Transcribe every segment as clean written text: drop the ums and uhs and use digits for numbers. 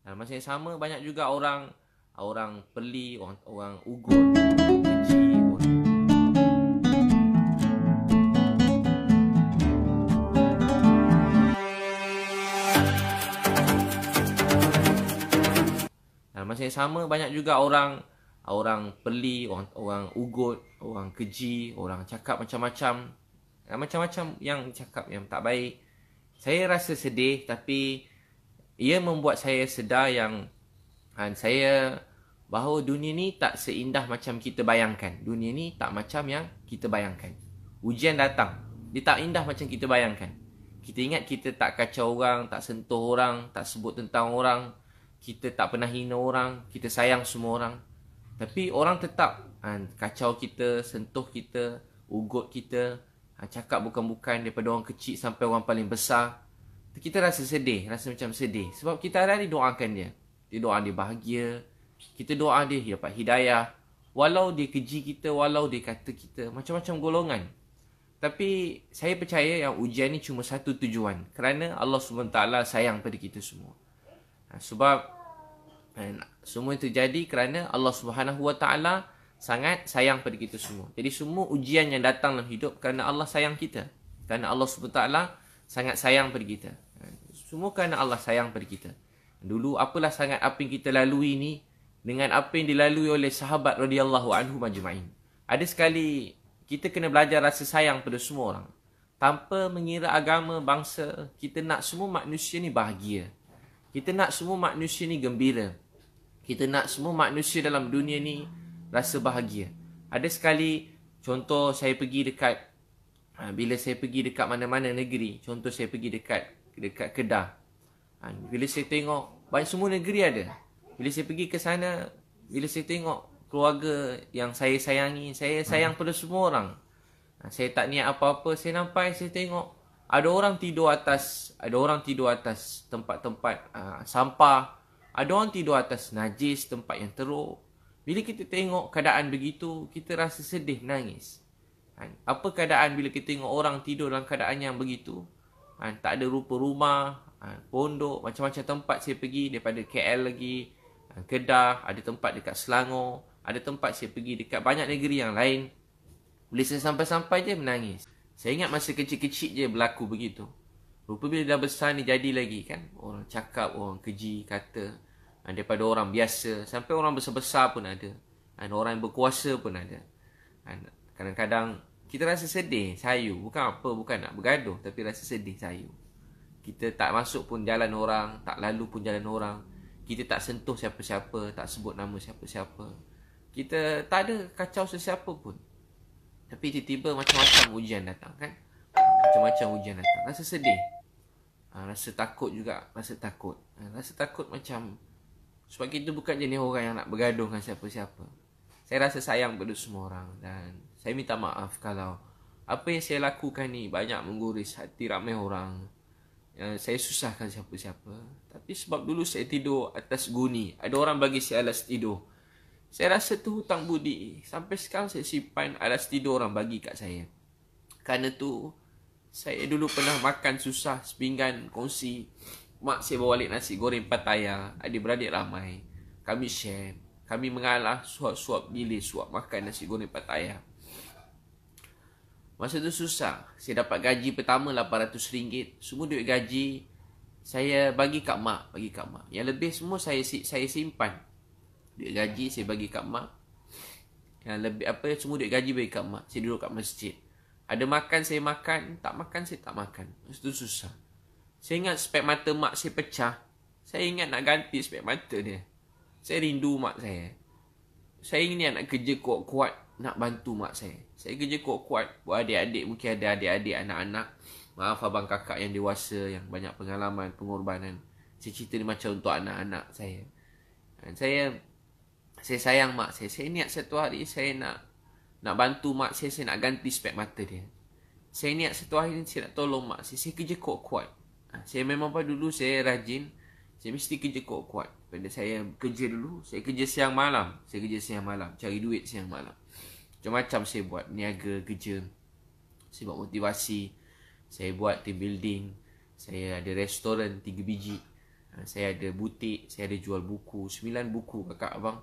Masa yang sama banyak juga orang peli, orang ugut, keji, masa yang sama banyak juga orang peli, orang ugut, orang keji, orang cakap macam-macam. Macam-macam yang cakap yang tak baik. Saya rasa sedih, tapi ia membuat saya sedar yang bahawa dunia ni tak seindah macam kita bayangkan. Dunia ni tak macam yang kita bayangkan. Ujian datang, dia tak indah macam kita bayangkan. Kita ingat kita tak kacau orang, tak sentuh orang, tak sebut tentang orang, kita tak pernah hina orang, kita sayang semua orang. Tapi orang tetap kacau kita, sentuh kita, ugut kita, cakap bukan-bukan, daripada orang kecil sampai orang paling besar. Kita rasa sedih, rasa macam sedih. Sebab kita hari-hari doakan dia. Dia doa dia bahagia. Kita doa dia dapat hidayah. Walau dia keji kita, walau dia kata kita, macam-macam golongan. Tapi saya percaya yang ujian ni cuma satu tujuan. Kerana Allah SWT sayang pada kita semua. Sebab semua itu terjadi kerana Allah SWT sangat sayang pada kita semua. Jadi semua ujian yang datang dalam hidup kerana Allah sayang kita. Kerana Allah SWT sangat sayang pada kita. Semua kerana Allah sayang pada kita. Dulu apalah sangat apa yang kita lalui ni dengan apa yang dilalui oleh sahabat radhiyallahu anhum ajma'in. Ada sekali kita kena belajar rasa sayang pada semua orang. Tanpa mengira agama, bangsa, kita nak semua manusia ni bahagia. Kita nak semua manusia ni gembira. Kita nak semua manusia dalam dunia ni rasa bahagia. Ada sekali contoh saya pergi dekat bila saya pergi dekat mana-mana negeri, contoh saya pergi dekat Kedah. Bila saya tengok banyak semua negeri ada. Bila saya pergi ke sana, bila saya tengok keluarga yang saya sayangi, saya sayang pada semua orang. Saya tak niat apa-apa, saya nampak, saya tengok ada orang tidur atas tempat-tempat sampah, ada orang tidur atas najis, tempat yang teruk. Bila kita tengok keadaan begitu, kita rasa sedih, nangis. Apa keadaan bila kita tengok orang tidur dalam keadaan yang begitu? Tak ada rupa rumah, pondok, macam-macam tempat saya pergi daripada KL lagi, Kedah, ada tempat dekat Selangor, ada tempat saya pergi dekat banyak negeri yang lain. Bila saya sampai-sampai je menangis. Saya ingat masa kecil-kecil je berlaku begitu. Rupa bila dah besar ni jadi lagi kan. Orang cakap, orang keji, kata. Daripada orang biasa sampai orang besar-besar pun ada. Orang yang berkuasa pun ada. Kadang-kadang kita rasa sedih, sayu. Bukan nak bergaduh, tapi rasa sedih, sayu. Kita tak masuk pun jalan orang, tak lalu pun jalan orang. Kita tak sentuh siapa-siapa, tak sebut nama siapa-siapa. Kita tak ada kacau sesiapa pun. Tapi tiba-tiba macam-macam ujian datang kan. Macam-macam ujian datang. Rasa sedih. Rasa takut juga. Rasa takut macam, sebab kita bukan jenis orang yang nak bergaduh dengan siapa-siapa. Saya rasa sayang pada semua orang. Dan saya minta maaf kalau apa yang saya lakukan ni banyak mengguris hati ramai orang. Saya susahkan siapa-siapa. Tapi sebab dulu saya tidur atas guni, ada orang bagi saya alas tidur. Saya rasa tu hutang budi. Sampai sekarang saya simpan alas tidur orang bagi kat saya. Kerana tu saya dulu pernah makan susah sepinggan kongsi. Mak saya bawa balik nasi goreng Pattaya. Adik-beradik ramai. Kami share. Kami mengalah suap-suap bilik suap makan nasi goreng Pattaya. Masa tu susah. Saya dapat gaji pertama RM800. Semua duit gaji saya bagi kat mak. Yang lebih semua saya simpan. Duit gaji saya bagi kat mak. Yang lebih semua duit gaji bagi kat mak. Saya duduk kat masjid. Ada makan saya makan, tak makan saya tak makan. Masa tu susah. Saya ingat spek mata mak saya pecah. Saya ingat nak ganti spek mata dia. Saya rindu mak saya. Saya ingin nak kerja kuat-kuat nak bantu mak saya. Saya kerja kuat-kuat buat adik-adik. Mungkin ada adik-adik, anak-anak. Maaf abang kakak yang dewasa, yang banyak pengalaman, pengorbanan. Saya cerita ni macam untuk anak-anak saya. Dan saya sayang mak saya. Saya niat satu hari saya nak bantu mak saya. Saya nak ganti spek mata dia. Saya niat satu hari saya nak tolong mak saya. Saya kerja kuat-kuat. Saya memang pada dulu saya rajin. Saya mesti kerja kuat-kuat. Pada saya kerja dulu, saya kerja siang malam. Cari duit siang malam. Macam-macam saya buat. Niaga, kerja. Saya buat motivasi. Saya buat team building. Saya ada restoran 3 biji. Saya ada butik, saya ada jual buku, 9 buku kakak abang.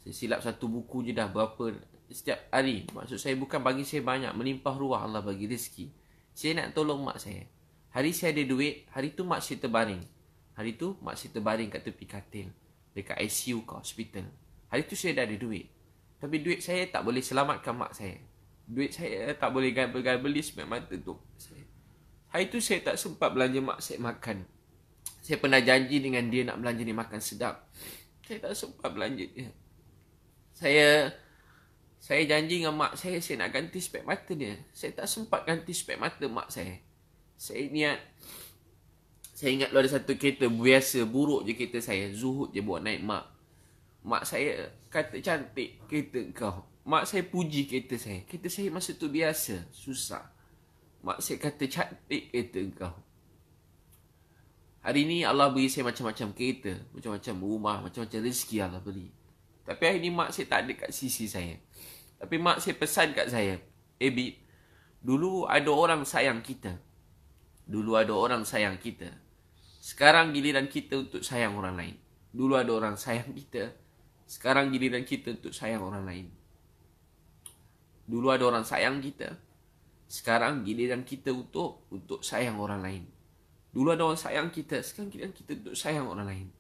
Saya silap satu buku je dah berapa setiap hari. Maksud saya bukan bagi saya banyak, melimpah ruah Allah bagi rezeki. Saya nak tolong mak saya. Hari saya ada duit, hari tu mak saya terbaring. Hari tu mak saya terbaring kat tepi katil, dekat ICU ke hospital. Hari tu saya dah ada duit. Tapi duit saya tak boleh selamatkan mak saya. Duit saya tak boleh beli sebab mata tu saya. Hari tu saya tak sempat belanja mak saya makan. Saya pernah janji dengan dia nak belanja dia makan sedap. Saya tak sempat belanja dia. Saya janji dengan mak saya nak ganti spek mata dia. Saya tak sempat ganti spek mata mak saya. Saya ingat ada satu kereta biasa, buruk je kereta saya. Zuhud je buat naik mak. Mak saya kata cantik kereta kau. Mak saya puji kereta saya. Kereta saya masa tu biasa, susah. Mak saya kata cantik kereta kau. Hari ni Allah beri saya macam-macam kereta, macam-macam rumah, macam-macam rezeki Allah beri. Tapi hari ni mak saya tak ada kat sisi saya. Tapi mak saya pesan kat saya, Bib, dulu ada orang sayang kita. Dulu ada orang sayang kita. Sekarang giliran kita untuk sayang orang lain. Dulu ada orang sayang kita. Sekarang giliran kita untuk sayang orang lain. Dulu ada orang sayang kita. Sekarang giliran kita untuk sayang orang lain. Dulu ada orang sayang kita. Sekarang giliran kita untuk sayang orang lain.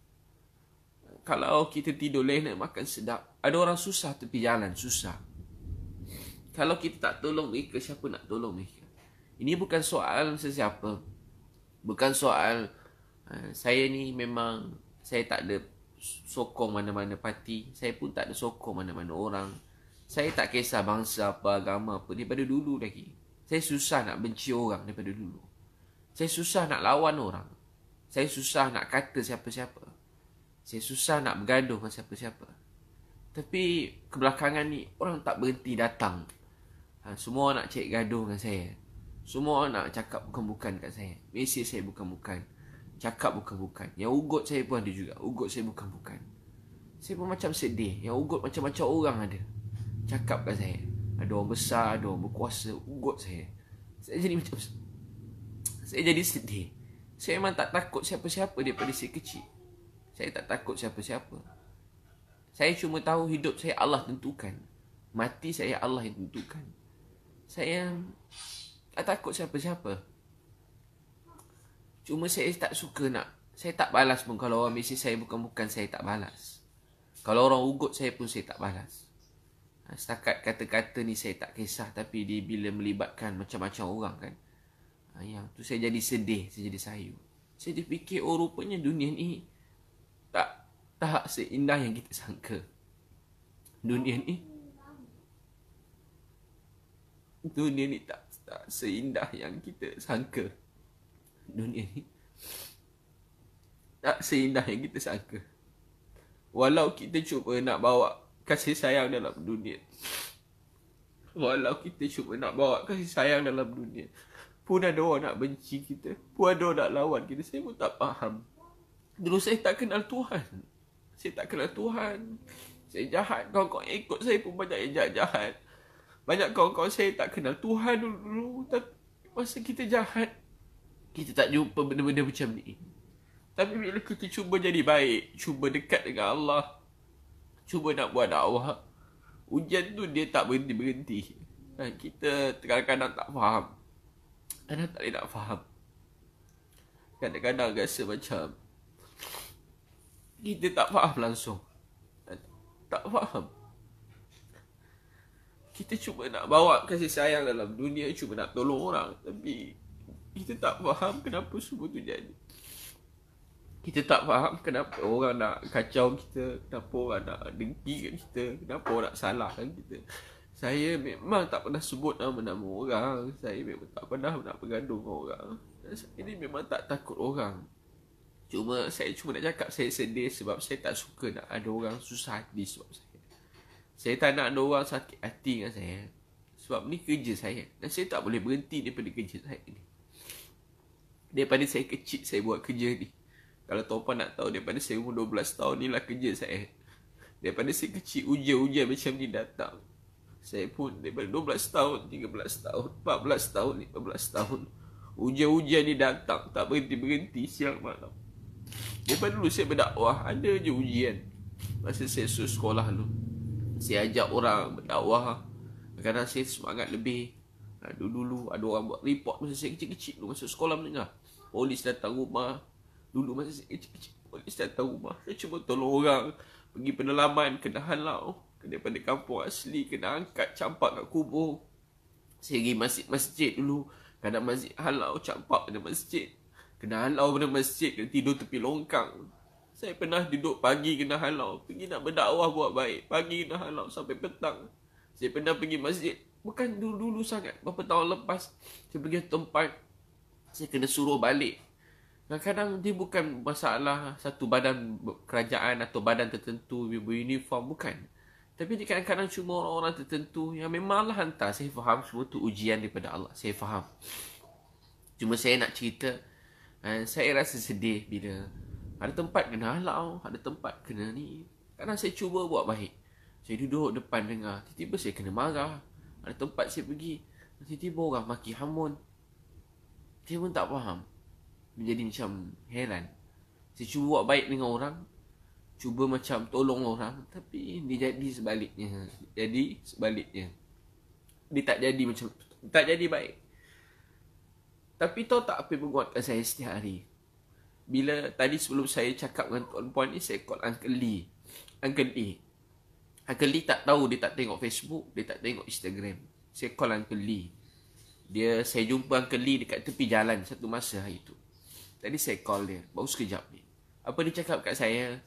Kalau kita tidur lena makan sedap, ada orang susah tepi jalan, susah. Kalau kita tak tolong mereka, siapa nak tolong mereka? Ini bukan soal sesiapa. Bukan soal saya ni memang saya tak ada sokong mana-mana parti. Saya pun tak ada sokong mana-mana orang. Saya tak kisah bangsa apa, agama apa. Daripada dulu lagi. Saya susah nak benci orang daripada dulu. Saya susah nak lawan orang. Saya susah nak kata siapa-siapa. Saya susah nak bergaduh dengan siapa-siapa. Tapi kebelakangan ni orang tak berhenti datang. Semua nak cek gaduh dengan saya. Semua nak cakap bukan-bukan kat saya. Mesej saya bukan-bukan. Cakap bukan-bukan. Yang ugut saya pun ada juga. Ugut saya bukan-bukan. Saya pun macam sedih. Yang ugut macam-macam orang ada. Cakap kat saya. Ada orang besar, ada orang berkuasa. Ugut saya. Saya jadi sedih. Saya memang tak takut siapa-siapa daripada saya kecil. Saya tak takut siapa-siapa. Saya cuma tahu hidup saya Allah tentukan. Mati saya Allah yang tentukan. Saya tak takut siapa-siapa. Cuma saya tak suka saya tak balas pun. Kalau orang mesej saya bukan-bukan, saya tak balas. Kalau orang ugut saya pun saya tak balas. Setakat kata-kata ni saya tak kisah. Tapi dia bila melibatkan macam-macam orang kan, yang tu saya jadi sedih, saya jadi sayu. Saya terfikir, oh rupanya dunia ni tak seindah yang kita sangka. Dunia ni tak seindah yang kita sangka. Dunia ni tak seindah yang kita sangka. Walau kita cuba nak bawa kasih sayang dalam dunia, walau kita cuba nak bawa kasih sayang dalam dunia, pun ada orang nak benci kita, pun ada orang nak lawan kita. Saya pun tak faham. Dulu saya tak kenal Tuhan. Saya tak kenal Tuhan. Saya jahat. Kawan-kawan yang ikut saya pun banyak yang jahat-jahat. Banyak kawan-kawan saya tak kenal Tuhan dulu. Tapi masa kita jahat, kita tak jumpa benda-benda macam ni. Tapi bila kita cuba jadi baik, cuba dekat dengan Allah, cuba nak buat dakwah, ujian tu dia tak berhenti-berhenti. Kita kadang-kadang tak faham. Kadang tak boleh nak faham. Kadang-kadang rasa macam kita tak faham langsung. Tak faham. Kita cuba nak bawa kasih sayang dalam dunia, cuba nak tolong orang, tapi kita tak faham kenapa semua tu jadi. Kita tak faham kenapa orang nak kacau kita, kenapa orang nak dengkikan kita, kenapa orang nak salahkan kita. Saya memang tak pernah sebut nama-nama orang. Saya memang tak pernah nak bergaduh dengan orang. Saya ni memang tak takut orang. Saya cuma nak cakap saya sedih sebab saya tak suka nak ada orang susah hati sebab saya. Saya tak nak ada orang sakit hati dengan saya. Sebab ni kerja saya. Dan saya tak boleh berhenti daripada kerja saya ni. Daripada saya kecil saya buat kerja ni. Kalau tuan-tuan nak tahu, daripada saya umur 12 tahun ni lah kerja saya. Daripada saya kecil ujian-ujian macam ni datang. Saya pun daripada 12 tahun, 13 tahun, 14 tahun, 15 tahun. Ujian-ujian ni datang tak berhenti-berhenti siang malam. Daripada dulu saya berdakwah, ada je ujian. Masa saya sekolah dulu, saya ajak orang berdakwah. Kadang-kadang saya semangat lebih. Dulu ada orang buat report masa saya kecil-kecil dulu, masa sekolah menengah. Polis datang rumah. Dulu masa saya kecil-kecil, polis datang rumah. Saya cuba tolong orang pergi pendalaman, kena halau. Daripada kampung asli, kena angkat, campak kat kubur. Saya pergi masjid dulu. Kadang masjid halau, campak pada masjid. Kena halau pada masjid, kena tidur tepi longkang. Saya pernah duduk pagi kena halau, pergi nak berdakwah buat baik. Pagi kena halau sampai petang. Saya pernah pergi masjid, bukan dulu-dulu sangat, beberapa tahun lepas. Saya pergi tempat, saya kena suruh balik. Kadang-kadang dia bukan masalah satu badan kerajaan atau badan tertentu beruniform, bukan. Tapi dia kadang-kadang cuma orang-orang tertentu yang memanglah hantar. Saya faham semua tu ujian daripada Allah. Saya faham. Cuma saya nak cerita, saya rasa sedih bila ada tempat kena halau, ada tempat kena ni. Kadang saya cuba buat baik. Saya duduk depan dengar, tiba-tiba saya kena marah. Ada tempat saya pergi, tiba-tiba orang maki hamun. Saya pun tak faham. Menjadi macam heran. Saya cuba buat baik dengan orang, cuba macam tolong orang, tapi dia jadi sebaliknya. Jadi sebaliknya. Dia tak jadi macam, tak jadi baik. Tapi tahu tak apa yang menguatkan saya setiap hari? Bila tadi sebelum saya cakap dengan tuan-puan ni, saya call Uncle Lee. Uncle Lee. Uncle Lee tak tahu, dia tak tengok Facebook, dia tak tengok Instagram. Saya call Uncle Lee. Saya jumpa Uncle Lee dekat tepi jalan satu masa hari tu. Tadi saya call dia, baru sekejap ni. Apa dia cakap kat saya?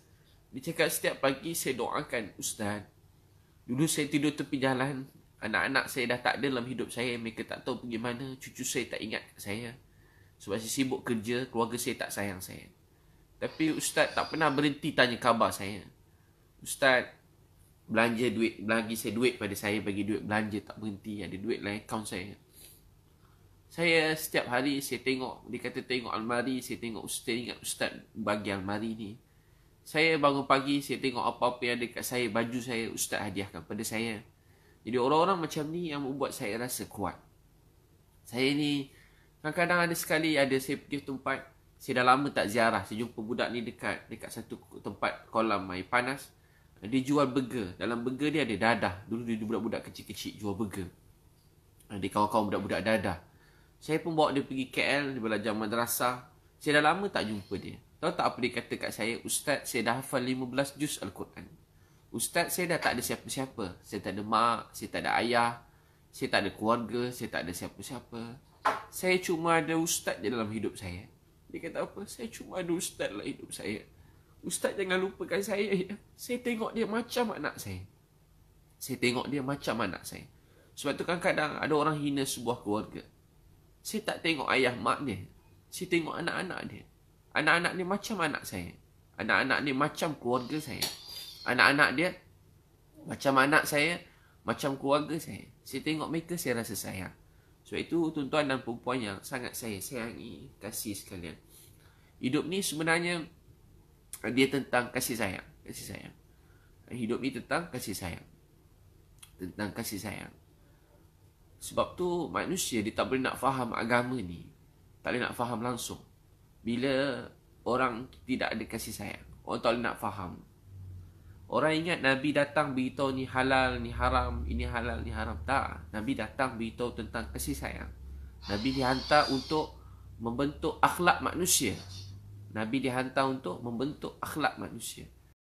Dia cakap setiap pagi saya doakan, Ustaz. Dulu saya tidur tepi jalan. Anak-anak saya dah tak ada dalam hidup saya. Mereka tak tahu pergi mana. Cucu saya tak ingat kat saya. Sebab saya sibuk kerja, keluarga saya tak sayang saya. Tapi Ustaz tak pernah berhenti tanya khabar saya. Ustaz belanja duit, bagi saya duit pada saya, bagi duit belanja tak berhenti. Ada duit dalam akaun saya. Saya setiap hari saya tengok, dia kata tengok almari, saya tengok Ustaz, ingat Ustaz bagi almari ni. Saya bangun pagi, saya tengok apa-apa yang ada kat saya, baju saya, Ustaz hadiahkan pada saya. Jadi orang-orang macam ni yang membuat saya rasa kuat. Saya ni, kadang-kadang ada sekali, saya pergi tempat, saya dah lama tak ziarah. Saya jumpa budak ni dekat satu tempat kolam air panas. Dia jual burger. Dalam burger dia ada dadah. Dulu dia budak-budak kecil-kecil jual burger. Dia kawan-kawan budak-budak dadah. Saya pun bawa dia pergi KL, dia belajar madrasah. Saya dah lama tak jumpa dia. Tahu tak apa dia kata kat saya? Ustaz, saya dah hafal 15 juz Al-Quran. Ustaz, saya dah tak ada siapa-siapa. Saya tak ada mak, saya tak ada ayah. Saya tak ada keluarga, saya tak ada siapa-siapa. Saya cuma ada Ustaz je dalam hidup saya. Dia kata apa? Saya cuma ada Ustaz dalam hidup saya. Ustaz jangan lupakan saya. Saya tengok dia macam anak saya. Saya tengok dia macam anak saya. Sebab tu kadang-kadang ada orang hina sebuah keluarga. Saya tak tengok ayah mak dia. Saya tengok anak-anak dia. Anak-anak dia macam anak saya. Anak-anak dia macam keluarga saya. Anak-anak dia macam anak saya, macam keluarga saya. Saya tengok mereka, saya rasa sayang. Sebab itu tuan-tuan dan perempuan yang sangat saya sayangi, kasih sekalian. Hidup ni sebenarnya dia tentang kasih sayang. Kasih sayang. Hidup ni tentang kasih sayang. Tentang kasih sayang. Sebab tu manusia dia tak boleh nak faham agama ni. Tak boleh nak faham langsung. Bila orang tidak ada kasih sayang, orang tak boleh nak faham. Orang ingat Nabi datang beritahu ni halal, ni haram, ini halal, ni haram. Tak. Nabi datang beritahu tentang kasih sayang. Nabi dihantar untuk membentuk akhlak manusia. Nabi dihantar untuk membentuk akhlak manusia.